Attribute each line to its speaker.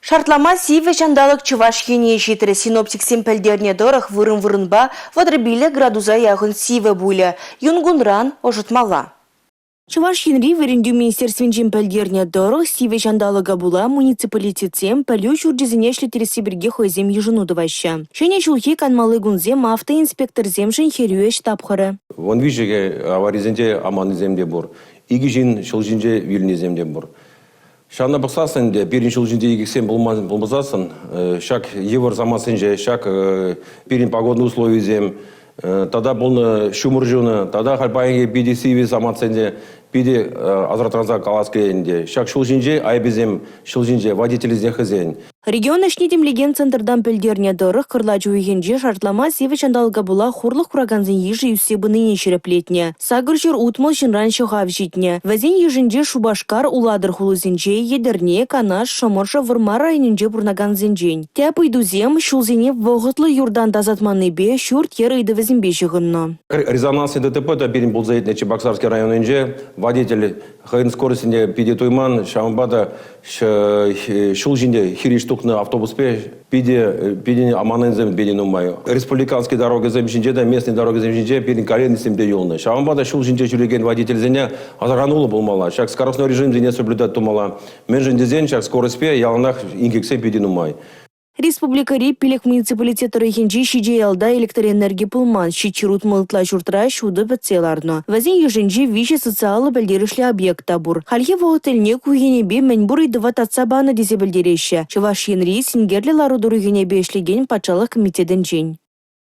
Speaker 1: Шартлама сиве жандалык чуваш ене житірі синоптик семпелдерне дорах вырын-вырынба вадрабиле градуза яғын сиве буле. Юнгунран ожытмала. Чуваш енри верендю министерствен жемпелдерне дорах сиве жандалыга була муниципалитетсем пәлю журдизіне шлетересі бірге хойзем ежынудываща. Шене жылхи канмалы гунзем автоинспекторзем жын херюеш тапхыры.
Speaker 2: Вон вижеге аваризенде аманыземде бур. Иги жин шылжинже вилнеземде бур. Шана бақсасын де перин шылжинде игексен болмазасын. Шак евр замасынже, шак перин погодный условиезем. Тада болны шумыржуны, тада харпайынге биде сиве замасынде, биде азратранза каласкеенде. Шак шылжинже айбезем шылжинже водителезден хызен.
Speaker 1: Регион ашнедем леген центрдан пельдерне дорых кырлачу егенже шартлама сиве чандалга була хурлық кураганзен ежи юсебыны шереплетне. Сагыржыр утмал жинран шыгав житне. Вазен ежинже шубашкар уладыр хулузенже едерне канаш шаморша вырма районенже бурнаганзенжен. Тяп идузем шулзене вогытлы юрдан дазатманы бе шурт ер иды вазенбе жығынна.
Speaker 2: Резонансный ДТП да перин болзаетне Чебоксарский районенже водитель хайн скоростінде пиде туйман шамбада шулжинде хиришту автобуспе пиде аманензем беден умай. Республиканский дорога земжинже да местный дорога земжинже пиден каренисемде юлны. Шамбада шулжинже жүреген водитель зене азаранулы болмала. Шак скоростной режим зене соблюдать тумала. Мен жиндезен шак скоростпе яланах ингексе пиден умай.
Speaker 1: Республикари пилек муниципалитеты рейхенжи шиджеялда электроэнергия пулман, шичирут мылтла журтра шуды бәтселарно. Вазен еженжи вище социалы бәлдерішлі объекта бур. Халье вағытылне күйгенебе мәнбур идыва татсабаны дезе бәлдереше. Чываш енри сингерлі лару дұрыгенебе ешлеген патшалық комитеден жен.